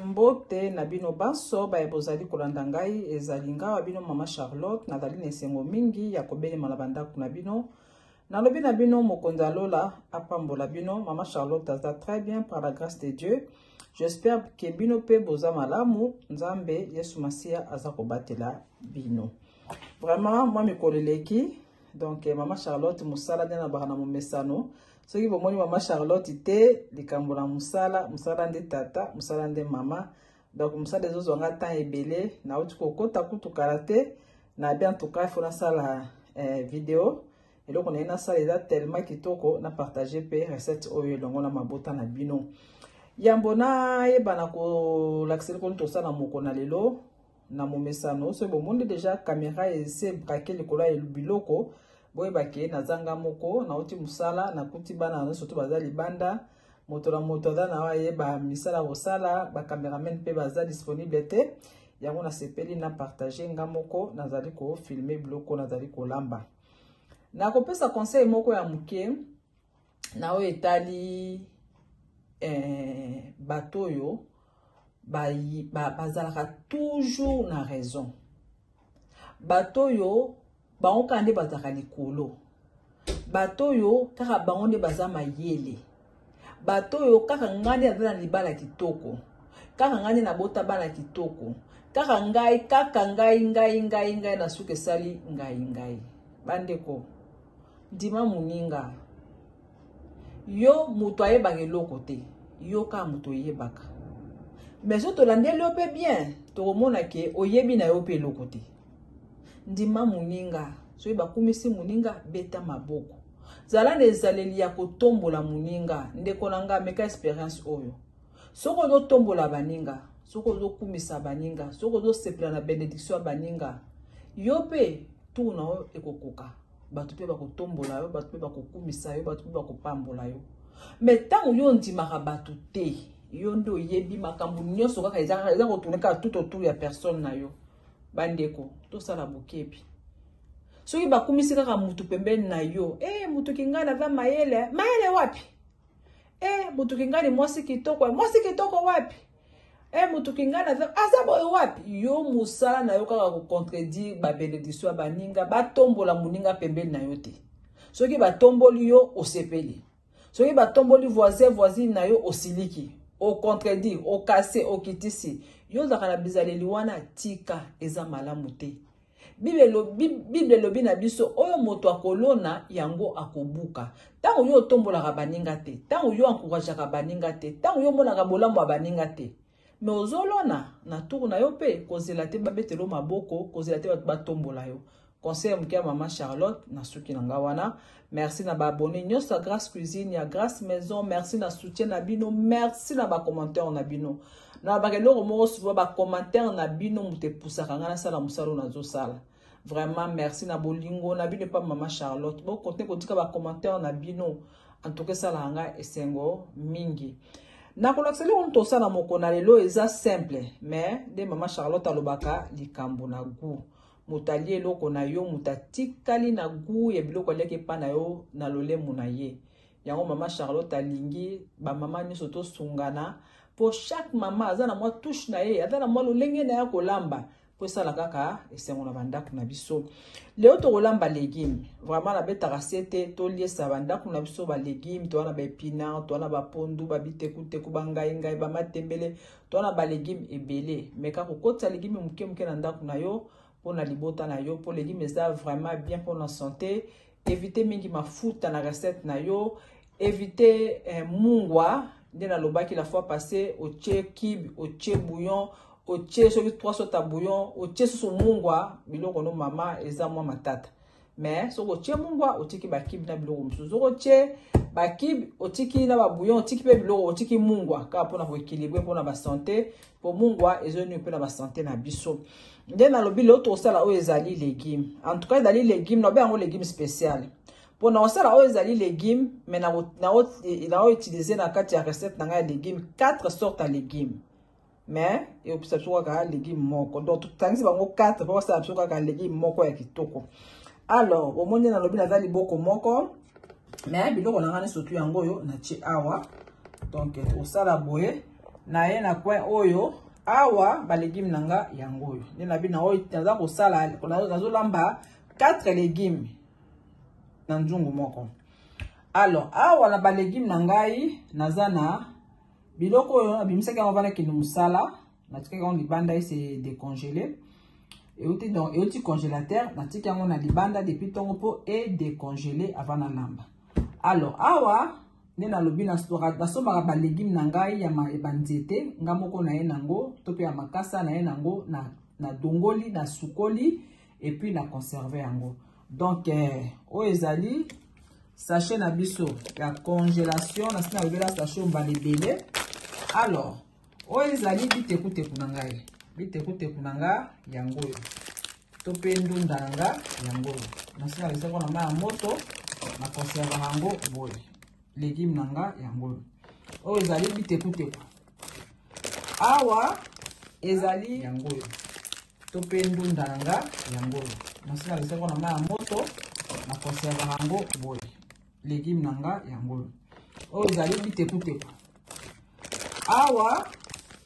Mbote na bino baso ba ebozali kolanda ngai ezali ngawa bino mama Charlotte nazali na esengo mingi ya kobelema na bandako na bino nalobi na bino mokonzi alola apambola bino mama Charlotte aza très bien par la grâce de Dieu. J'espère que bino pe boza malamu nzambe Yesu Masia aza kobatela bino. Vraiment moi mikoleleki donc mama Charlotte musala na bana mo mesano. Soki bomoni mama Charlotte te likambo na musala nde tata musala nde mama donc musala ezozo nga temps ebele na uti kokota kutu karate na bien en tout cas il faut na sala vidéo et donc on a une salle eza tellement kitoko na partager pe recette oyo longo na mabota na bino yambo na yebana ko l'accès ko tosala moko na lelo na momesano so bomoni déjà caméra ese braquer likolo ya biloko boye bake na zanga moko na uti musala na kuti bana na surtout bazali banda moto na moto na waye ba misala osala ba cameraman pe baza disponible te yango na sepeli na partager nga moko nazali ko filmer biloko nazali ko lamba na kopesa conseil moko ya muke na o etali batoyo bazalaka toujours na raison batoyo baoka nde bazaka likolo batoyo kaka bango nde baza mayele batoyo kaka ngani aza na libala kitoko kaka ngani na bota bana kitoko kaka ngai na suke sali ngai bandeko ndima muninga yo muto ayebaka eloko te yo ka muto yebaka mais so tolandeli yo pe bien tokomona ke oyebi na yo pe eloko te ndima muninga so bakumisi muninga beta maboko zala na ezaleli ya kotombola muninga ndeko na nga meka experience oyo soko zo tombola baninga soko zo kumisa baninga soko zo sepela na benediction baninga yo pe tu na yo ekokoka batu pe bakotombola yo batu pe bakokumisa yo batu pe bakopambola yo mais tango yo ndimaka batu te yo ndo yebi makambo nyonso kaka eza kotuneka tout autour ya personne na yo bandeko to sala bokepi soki bakumisi kaka mutu pembeni na yo mutu kingana va mayele wapi mutu kingani mwasi kitoko wapi mutu kingana va azabo wapi yo musala na yo kaka ko contredire ba benediction baninga batombola muninga pembeni na yo te soki batomboli yo osepeli soki batomboli voisine na yo osiliki au contredire au casser au kitisi yo zakala bizaleli wana tika eza malamu te Bible lobi na biso oyo moto akolona yango akobuka tango yo tombolaka baninga te tango yo encourageaka baninga te tango yo monaka bolambo baninga te mais ozolona na tour na yo pe kozela te babetelo maboko kozela te batombola yo conseil mkia mama Charlotte na suki na ngawana merci na ba abonné nyonso Grâce Cuisine ya Grâce Maison merci na soutien na bino merci na ba commentaire na bino na ba keloko moko souvent ba commentaire na bino mute pusaka ngana sala musalo na zo sala vraiment merci na bolingo na bino pa mama Charlotte bo konte ko tika ba commentaire na bino en tout cas sala nga esengo mingi na kolakiseli on to sala moko na lelo eza simple mais de mama Charlotte alobaka likambo na goût mutali eloko na yo mutatikali na goût ya biloko leke pa na yo na lolemu na ye yango mama Charlotte alingi ba mama nyonso to sungana pour chaque maman azana moi touche na ye azana moi lolenge na ya kolamba po sala kaka esengo na bandako na biso leo to kolamba légumes vraiment na beta recette to liesa bandako na biso ba légumes to na ba épinards to na ba pondu ba biteku ba ngai ba matembele to na ba légumes ebele mais ka kokota légumes muke na ndako na yo pour na libota na yo pour légumes ça vraiment bien pour la santé éviter mingi mafuta na recette na yo éviter mungwa ndena lobaki la fois passée au kibe au bouillon au soki 3 sota bouillon au so mungwa biloko no mama eza mwa matata mais soko tie mungwa otiki ba kibe na biloko mususu soko tie ba kibe otiki na ba bouillon otiki pe biloko otiki mungwa ka pona ko équilibrer pona ba santé pour mungwa ezoni pe na ba santé na biso ndena lobi le to sala o ezali légumes en tout cas ezali légumes no be yango légumes spécial pour na osala o ezali légumes mais na utiliser na kati ya recette na nga légumes 4 sortes de légumes mais et observation ka légumes moko donc tout tangisi bango 4 pour ça observation ka légumes moko ya kitoko alors au monde na lobi na zali boko moko mais biloko na ngani surtout yango yo na tie awa. Donc au sala boye na ye na coin oyo awa ba légumes nanga yango yo ni na bina oyo taza ko sala nazo lamba 4 légumes na nzungu moko. Alors awa na ba légumes nangai nazana biloko oyo abimisaka yango vana kinu musala na tika yango libanda c'est décongelé et outil congélateur na tika yango na libanda depuis tongo po et décongelé avant na lamba. Alors awa nena lobi na storage na somaka ba légumes nangai ya banzete ngamoko na ye nango to pe ya makasa na ye nango na dongoli na sukoli et puis na conserver yango. Donc ezali sachet na biso ya congélation na sina lobela sachet mbalebele. Alors ezali bitekuteku na ngai bitekuteku na nga yango to pe ndunda nga yango na sina lesako na ma moto na conserver yango boye légumes nanga yango ezali bitekuteku awa ezali yango to pe ndunda nga yango na sina lesako na ma moto na conserver yango boye légumes nanga yango ezali bitekuteku awa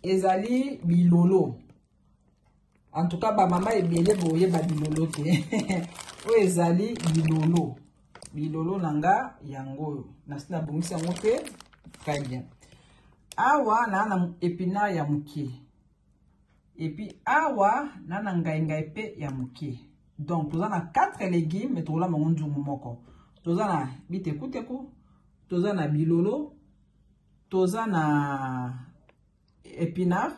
ezali bilolo. En tout cas ba mama ebele boye ba bilolo te ezali bilolo bilolo nanga yango na sina bongisi yango te très bien. Awa na épinard ya mukie et puis awa na ngai pe ya mukie. Donc toza na 4 légumes mais tola mango nzungu moko. Toza na bitekuteku, toza na bilolo, toza na épinard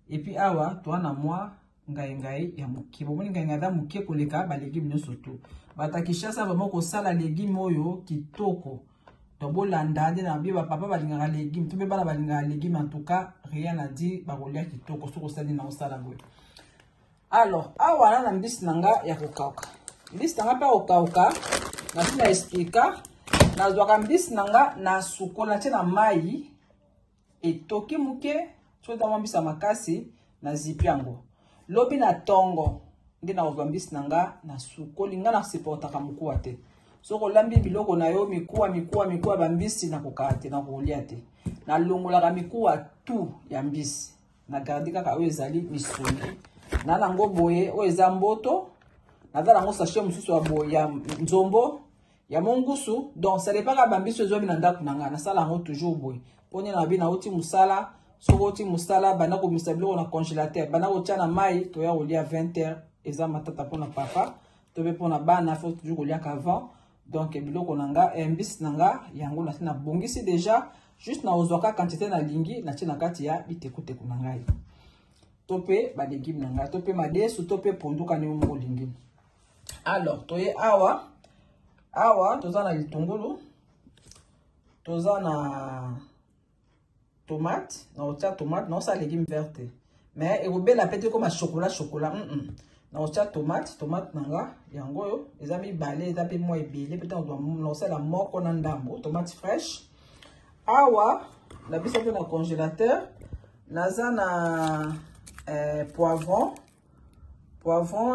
et puis awa toza na moi ngai ya mukie. Bomoni ngai da mukie koleka ba légumes nyonso to. Batakishasa vraiment ko sala légumes oyo kitoko. To bolanda nde na biba papa balingaka légumes, to be bana balingaka légumes en tout cas rien à dire ba kolia kitoko soko sali na osala boye. Alors awa na mbisi nanga ya kokauka. Mbisi nanga pa kokauka na sina explica na zwaka mbisi nanga na sukola tie na mai etoki muke so ta mbisi makasi na zipi yango. Lobi na tongo nde na ozwa mbisi nanga na sukoli nga na supportaka mukuwa te. Soko lambi biloko na yo mikuwa bambisi na kokaka te na kolia te. Na longolaka mikuwa tu ya mbisi. Na gardi kaka oyo ezali misuni. Na nango boye oyo eza mboto. Na dala nango sachet mususu ya boye ya nzombo ya mongusu. Donc ça dépend ka bambisi ozo bina ndaku nanga na sala yango toujours boye. Poni na bina oti musala soko oti musala bana ko misa biloko na congélateur bana ko tia na mai to ya olia 20h eza matata pona papa to be pona bana faut toujours olia qu'avant. Donc biloko nanga mbisi nanga yango na sina bongisi déjà juste na ozwaka quantité na lingi na tia na kati ya bitekuteku na ngai. Topé ba légumes nanga topé madesu topé ponduka ni mo lingi. Alors toye awa toza na litungulu toza na tomate na otia tomate na osa légumes vertes mais ekobela pete comme chocolat na otia tomate nanga yango yo eza mibale eza pe mo ebele pete na osala moko na ndambo tomate fraîche. Awa na biso pe na congélateur naza na poivron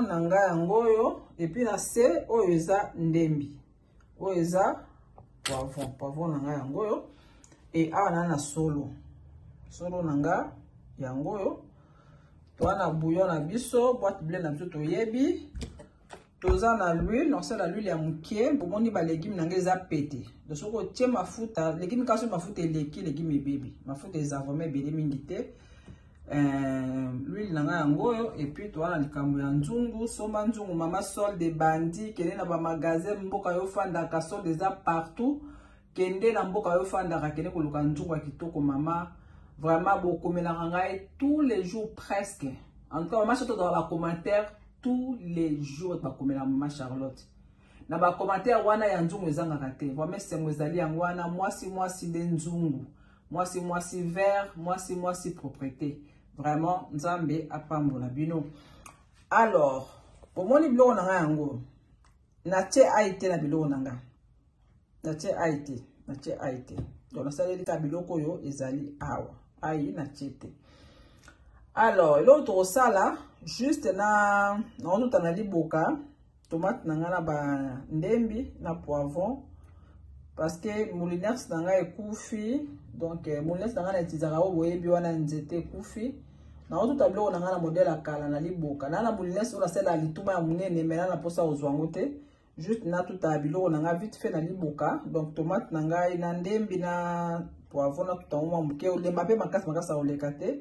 nanga yango yo et puis na se oyo eza ndembi oyo eza poivron nanga yango yo et awa na solo nanga yango yo toa na bouillon na biso boîte blé na biso toyebi toza na l'huile na sala l'huile ya mukie bomoni ba légumes nanga eza pété de soko tie mafuta légumes kaso mafuta eleki légumes ebebi mafuta eza vraiment ebele mingi te l'huile nanga yango yo et puis toa na likambo ya nzungu somba nzungu mama solde bandi kende na ba magasin mboka yo fandaka solde eza partout kende na mboka yo fandaka kende koluka nzungu ya kitoko mama vraiment beaucoup ngai tous les jours presque en tout cas maman surtout dans les commentaires tous les jours ba komela maman Charlotte na ba commentaire wana ya nzungu ezanga te vraiment c'est mozali yango wana mwasi de nzungu mwasi vert mwasi propreté vraiment nzambe apambola bino. Alors pomoni biloko nanga yango na tie aite na biloko nanga na tie aite donc na saleli ka biloko yo ezali awa aïe na tiete. Alors l'autre sala juste na liboka tomate nanga na ba ndembi na poivron parce que moulinette nanga ekufi donc moulinette nanga na tizaka o boyebi wana nzete ekufi na oto tableau nanga na modèle akala na liboka na moulinette on a celle à lituma ya munene mais na posa ozwango te juste na tout abilo nanga vite fait na liboka donc tomate nanga na ndembi na poivron na tout en muke o lemba pe makasa oleka te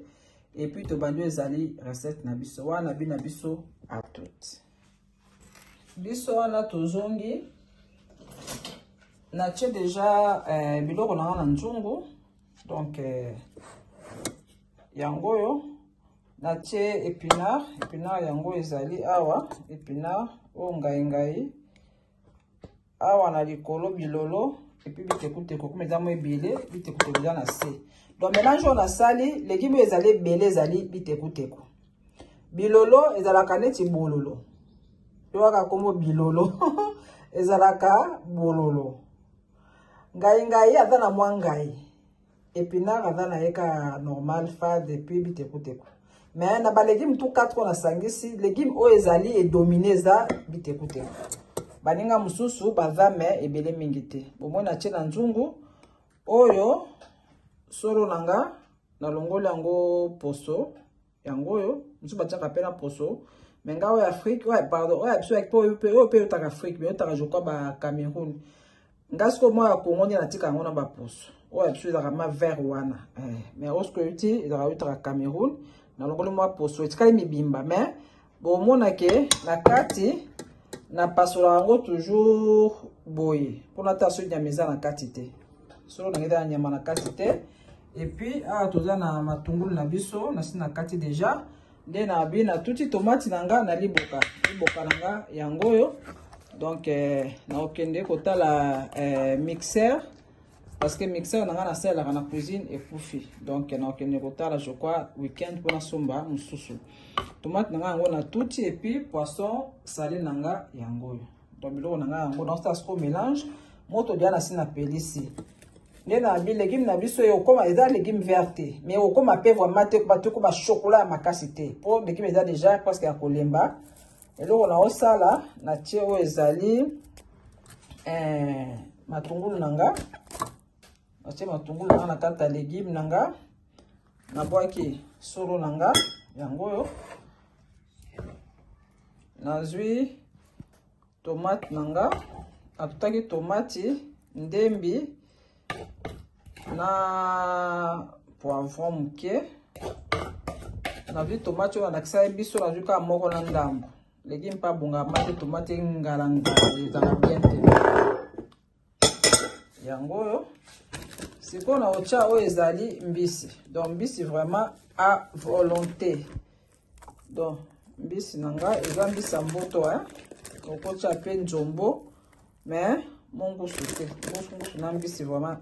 et puis to bandu ezali recette na biso wana bina biso à tout biso wana tozongi na tche déjà biloko nanga na nzungu donc yangoyo na tche épinard yango ezali awa épinard o ngai awa na likolo bilolo et puis bitekuteko comme ezamo ebile bitekuteko eza na se donc mélange on a sali légumes ezali belé ezali bitekuteko bilolo ezalaka neti bololo toaka komo bilolo ezalaka bololo ngai aza na mwa ngai épinard aza na eka normal fade et puis bitekuteko mais na ba légumes tout 4 on a sangisi légumes o ezali et dominé za bitekuteko baninga mususu baza me ebele mingi te bomona tie na nzungu oyo soro nanga na longola yango poso yango oyo mususu batiaka pe na poso mais nga oyo Afrique pardon oyo biso oyo pe otaka Afrique mais otaka je crois ba Cameroun nga siko mo ya Congo nde natika yango na ba poso oyo biso ezaka ma vert wana mais osko uti ezaka otaka Cameroun na longola mo poso etikali mibimba mais bomona ke na kati na pasola yango toujours boye pona ta so nyameza na kati te solo na ngeda nyama na kati te et puis toza na matungulu na biso na sina kati déjà nde na bina tuti tomate nanga na liboka nanga yango yo donc na okende kotala mixeur parce que mixeur nanga na sala na cuisine et kufi donc na okende kotala je crois week-end pona somba mususu tomate nanga yango na tuti et puis poisson salé nanga yango yo donc biloko nanga yango donc ça se mélange moto dia na sina pelisi nde na bi légumes na biso yo koma eza légumes vertes mais o koma pe vraiment te ko ba chocolat makasi te pour légumes eza déjà parce que ya kolemba eloko na osala na tie o ezali matungulu nanga atie matungulu nanga na kata légumes nanga na boaki soro nanga yango yo nazwi tomate nanga atutaki tomate ndembi na poivron muke nazwi tomate oyo nakisa biso nazwi kaka moko na ndambo légume mpa bonga mate tomate ngalanga ezala bien te yango oyo sikoyo na otya oyo ezali mbisi donc mbisi vraiment à volonté donc mbisi nanga eza mbisi ya mboto okotya pe nzombo mais mongusu te mongusu na mbisi vraiment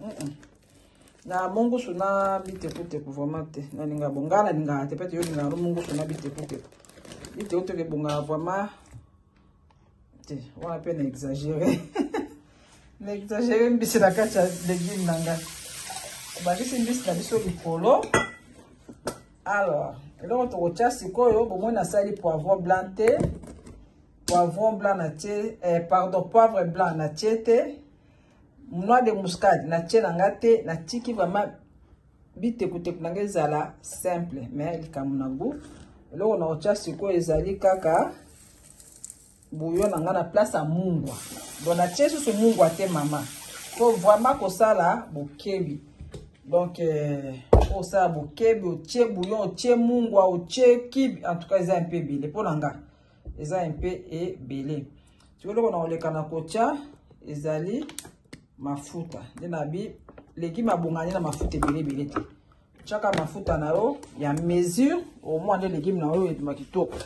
na mongusu na bitekuteko vraiment te nalinga bonga nalinga te pete yo linga no mongusu na bitekuteko bitekuteko bonga vraiment te wana pe na exagérer na exagérer mbisi na kati ya légume nanga bakisi mbisi na biso likolo alors eloko tokotya sikoyo bomoi nasali poivron blanc te poivron blanc na tie pardon poivre blanc na tie te noix de muscade na tie nanga te na tiki vraiment bitekuteko nanga ezala simple mais likambo na goût eloko na otya sikoyo ezali kaka bouillon nanga na place ya mungwa donc na tie susu mungwa te mama po vraiment kosala bokebi donc osala bokebi otie bouillon otie mungwa otie kibi en tout cas eza un peu ebele mpo na nga eza un peu ebele tikoloko na koleka na kotya ezali mafuta nde na bi légume abongani na mafuta ebele te tiaka mafuta na yo ya mesure au moins nde légume na yo edima kitoko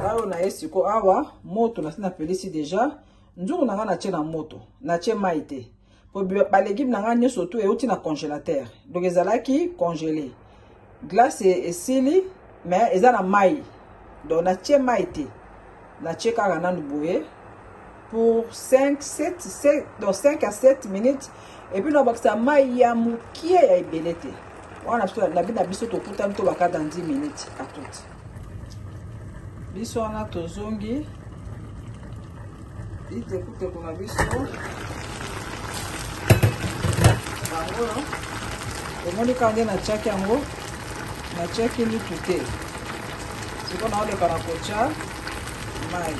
ayo na ye siko awa moto nasi napelisi déjà nzungu na nga natie na moto natie mai te po balégume na nga nyonso tu euti na congélateur donc ezalaki congélé glace esili mais eza na mai donc natie mai te natie kaka nanu boye pour 5 à 7 minutes et puis nabakisa mai ya mokie ya ebele te wana na biso tokutami tobaka dans 10 minutes à tout biso wana tozongi itekuteko na biso yango omoni kanga natiaki yango natiaki lutu te sikoyo naoleka na kotia mai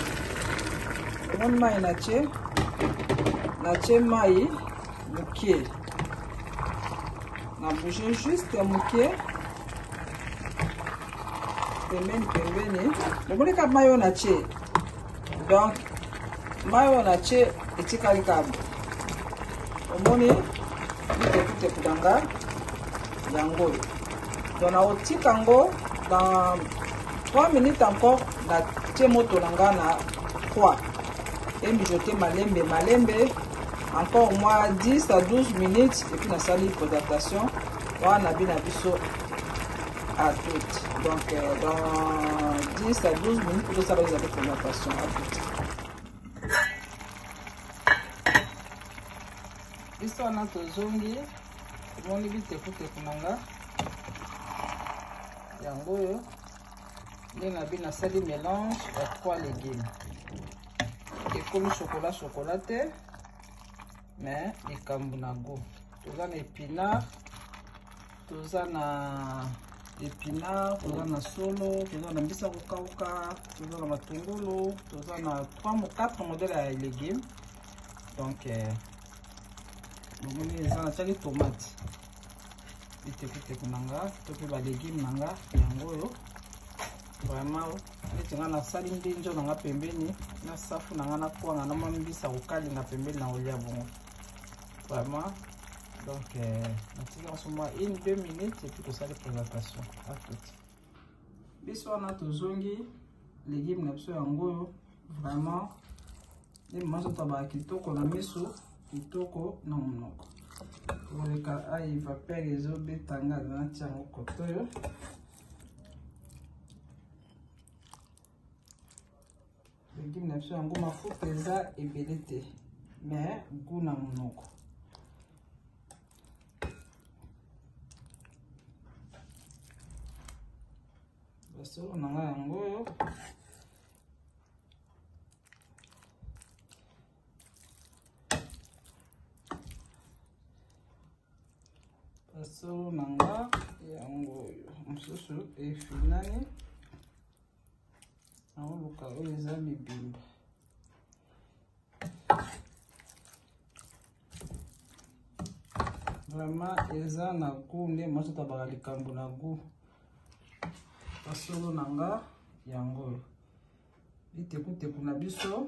omoni mai natie mai mokie na bouge juste mokie pembeni omoni ka mai oyo natie donc mai oyo natie etikali kabo omoni bitekuteku nanga yango oyo donc naotika yango dans 3 minutes encore natie moto nanga na 3 et mijoter malembe encore moins 10 à 12 minutes et puis nasali présentation wana bina biso à toutes donc dans 10 à 12 minutes pour ça les avec présentation à toutes biso wana tozongi omoni bitekuteku nanga yango oyo ndenge abi nasali mélange ya 3 légumes ekomi chocolat te mais likambo na go toza na épinard toza na solo toza na mbisa kokauka toza na matungulu toza na 4 modèles ya légumes donc omoni eza natiaki tomate bitekuteku nanga to mpe balégume nanga yango oyo vraiment neti nga nasali mbinzo nanga pembeni na safu nanga na kwanga na mambisa kokalinga pembeni na olia bongo vraiment donc natika soma 1-2 minutes et puis tosali présentation à tout biso wana tozongi légume na biso yango oyo vraiment ni maso taba kitoko na miso kitoko na monoko oleka ai vapeur ezobetanga natia yango koto oyo légume na biso yango mafuta eza ebele te mais goût na monoko basolo nanga yango oyo basolo nanga yango oyo mosusu efinani naoluka oyo eza mibimba vraiment eza na goût nde mosusu tabaka likambo na goût basolo nanga yango oyo bitekuteku na biso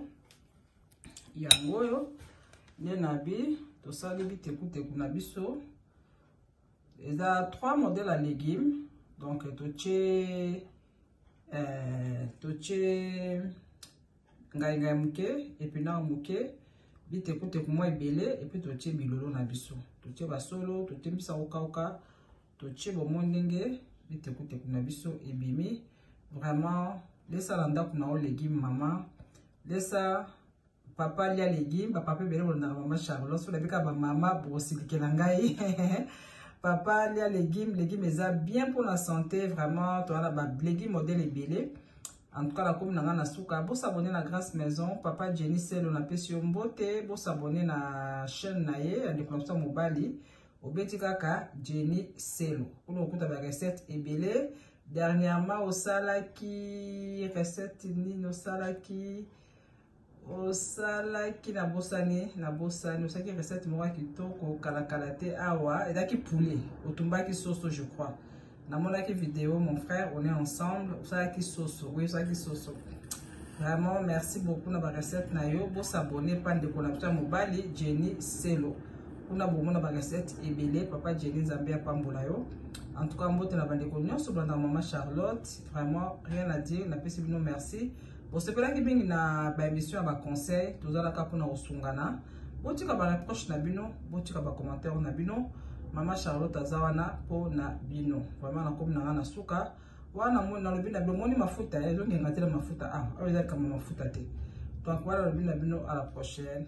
yango oyo nde nabi tosali bitekuteku na biso eza 3 modèles à légumes donc totie ngai muke épinard muke bitekuteku mwa ebele et puis totie bilolo na biso totie basolo totie mbisa kokauka totie bomoi ndenge bitekuteku na biso ebimi vraiment lesa na ndako na o légume mama lesa papa lia légume papa ebele bolondaka mama Charlotte so labika ba mama bosilikela ngai papa lia légume eza bien pour la santé vraiment to ala ba légume modèle ebele en tout cas la comme nanga na suka bo s'abonner na Grâce Maison papa Jenny Selo na pesi mbote bo s'abonner na chaîne na ye ya décoration mobali obeti kaka Jenny Selo pour okuta ba recette ebele dernièrement osalaki recette nini osalaki na bosani osaki recette moko kitoko kala te awa ezaki poulet otumbaki sauce je crois namonaki vidéo mon frère on est ensemble osalaki sauce oui osalaki sauce vraiment merci beaucoup na ba recette na yo bo s'abonner pande ko na pita mobali Jenny Selo kuna bomo na ba recette ebele papa Jenny Nzambe apambola yo en tout cas mbote na bande ko nyonso banda maman Charlotte vraiment rien à dire na pesi bino merci. Bon, c'est pas là que bien na ba émission ba conseil tozala ka pona osungana botika ba reproche na bino botika ba commentaire na bino mama Charlotte azawana po na bino vraiment na komi na suka wana mona lobi na bomoni mafuta ezo ngengatela mafuta oyo eza kama mafuta te donc voilà lobi na bino à la prochaine.